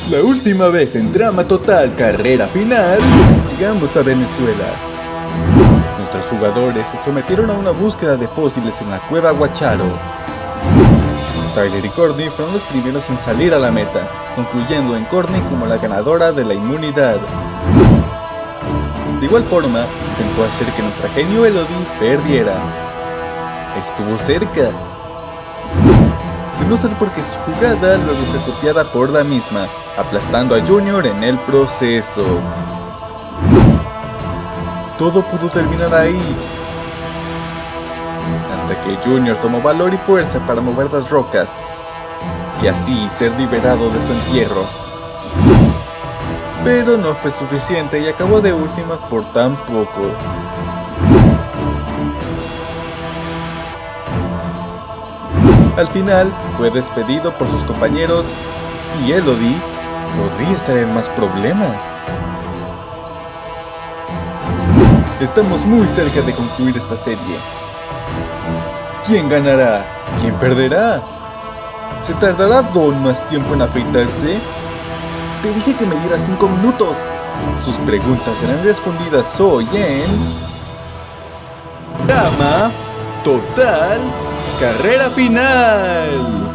La última vez en Drama Total Carrera Final, llegamos a Venezuela. Nuestros jugadores se sometieron a una búsqueda de fósiles en la cueva Guacharo. Tyler y Courtney fueron los primeros en salir a la meta, concluyendo en Courtney como la ganadora de la inmunidad. De igual forma, intentó hacer que nuestra genio Elodie perdiera. Estuvo cerca. De no ser porque su jugada luego fue copiada por la misma, aplastando a Junior en el proceso. Todo pudo terminar ahí, hasta que Junior tomó valor y fuerza para mover las rocas, y así ser liberado de su entierro. Pero no fue suficiente y acabó de última por tan poco. Al final, fue despedido por sus compañeros y Elodie podría estar en más problemas. Estamos muy cerca de concluir esta serie. ¿Quién ganará? ¿Quién perderá? ¿Se tardará Don más tiempo en afeitarse? Te dije que me dieras 5 minutos. Sus preguntas serán respondidas hoy en Drama Total Carrera Final.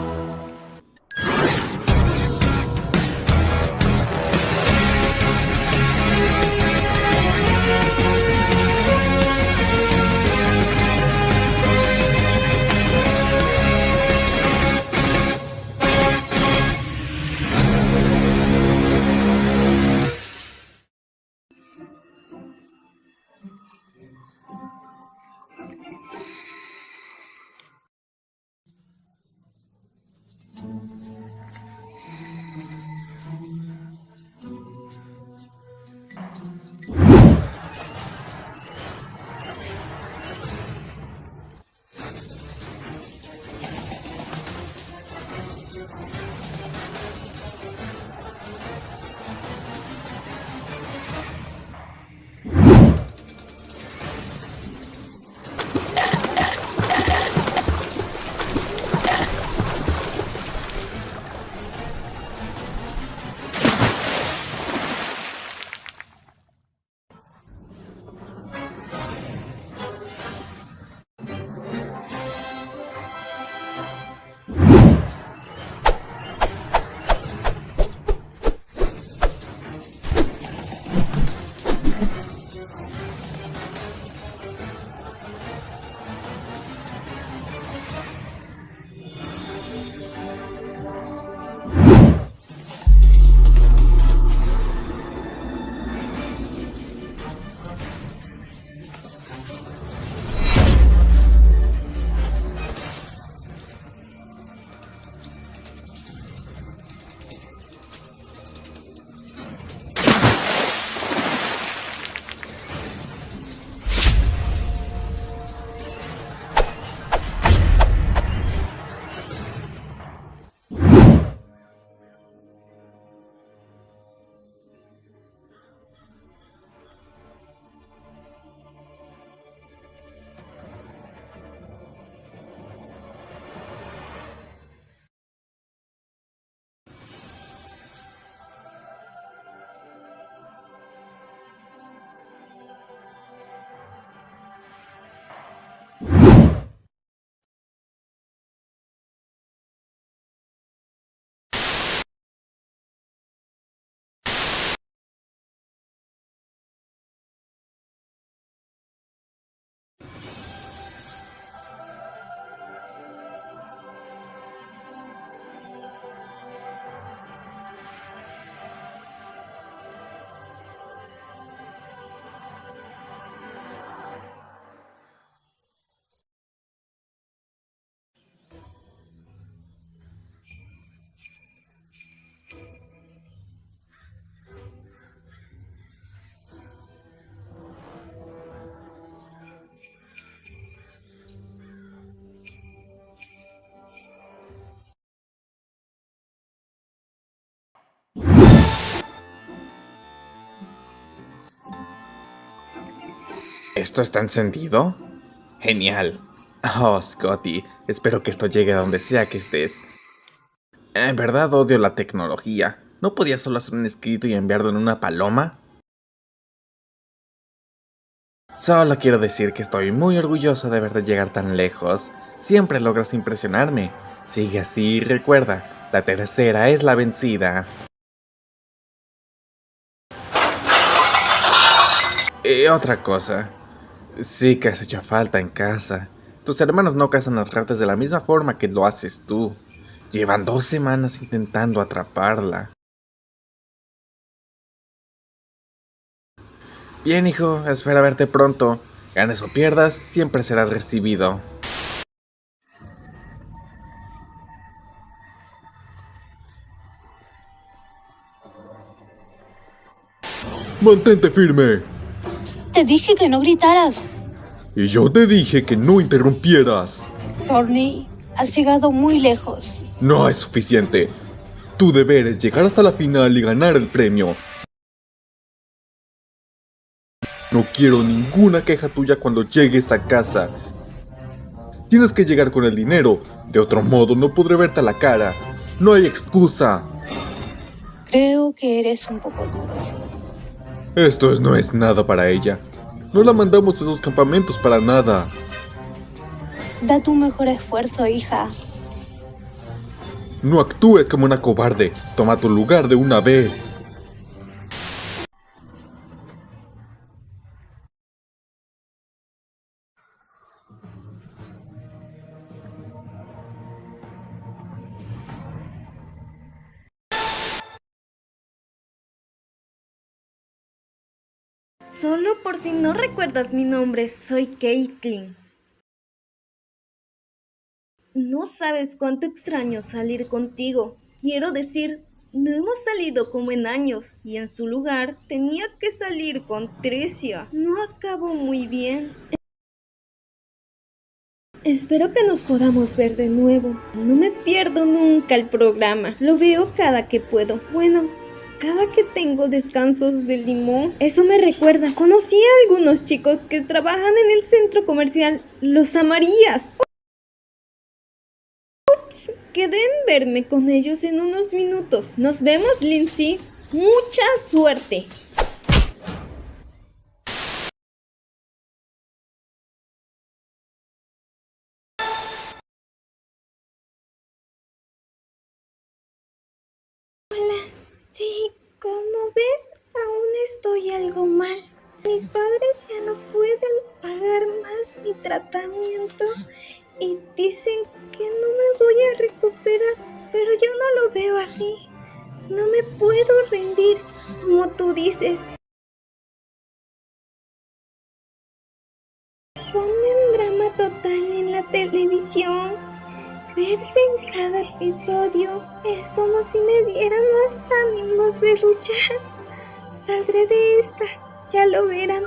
¿Esto está encendido? Genial. Oh, Scotty, espero que esto llegue a donde sea que estés. En verdad odio la tecnología. ¿No podías solo hacer un escrito y enviarlo en una paloma? Solo quiero decir que estoy muy orgulloso de verte llegar tan lejos. Siempre logras impresionarme. Sigue así y recuerda, la tercera es la vencida. Y otra cosa, sí que has hecho falta en casa. Tus hermanos no cazan las ratas de la misma forma que lo haces tú. Llevan 2 semanas intentando atraparla. Bien, hijo, espero verte pronto. Ganes o pierdas, siempre serás recibido. ¡Mantente firme! Te dije que no gritaras. Y yo te dije que no interrumpieras. Thorny, has llegado muy lejos. No es suficiente. Tu deber es llegar hasta la final y ganar el premio. No quiero ninguna queja tuya cuando llegues a casa. Tienes que llegar con el dinero. De otro modo no podré verte a la cara. No hay excusa. Creo que eres un poco duro. Esto no es nada para ella. No la mandamos a esos campamentos para nada. Da tu mejor esfuerzo, hija. No actúes como una cobarde. Toma tu lugar de una vez. Solo por si no recuerdas mi nombre, soy Caitlin. No sabes cuánto extraño salir contigo. Quiero decir, no hemos salido como en años y en su lugar tenía que salir con Tricia. No acabó muy bien. Espero que nos podamos ver de nuevo. No me pierdo nunca el programa. Lo veo cada que puedo. Bueno, cada que tengo descansos de limón. Eso me recuerda. Conocí a algunos chicos que trabajan en el centro comercial Los Amarillas. Ups, quedé en verme con ellos en unos minutos. Nos vemos, Lindsay. Mucha suerte. Sí, como ves, aún estoy algo mal. Mis padres ya no pueden pagar más mi tratamiento y dicen que no me voy a recuperar, pero yo no lo veo así. No me puedo rendir, como tú dices. Ponen drama total en la televisión. Verte en cada episodio es como si me dieran más ánimos de luchar. Saldré de esta, ya lo verán.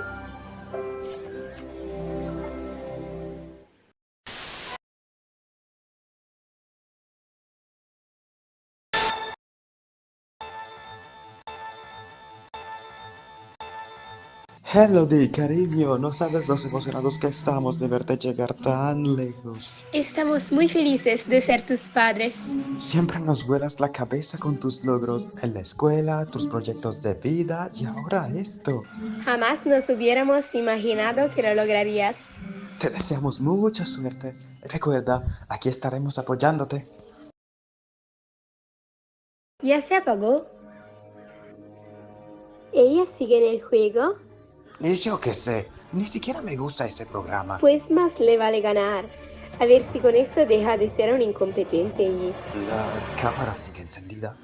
Hello, cariño, no sabes los emocionados que estamos de verte llegar tan lejos. Estamos muy felices de ser tus padres. Siempre nos vuelas la cabeza con tus logros en la escuela, tus proyectos de vida y ahora esto. Jamás nos hubiéramos imaginado que lo lograrías. Te deseamos mucha suerte. Recuerda, aquí estaremos apoyándote. ¿Ya se apagó? ¿Ella sigue en el juego? Y yo qué sé, ni siquiera me gusta ese programa. Pues más le vale ganar. A ver si con esto deja de ser un incompetente y... La cámara sigue encendida.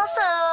hermoso.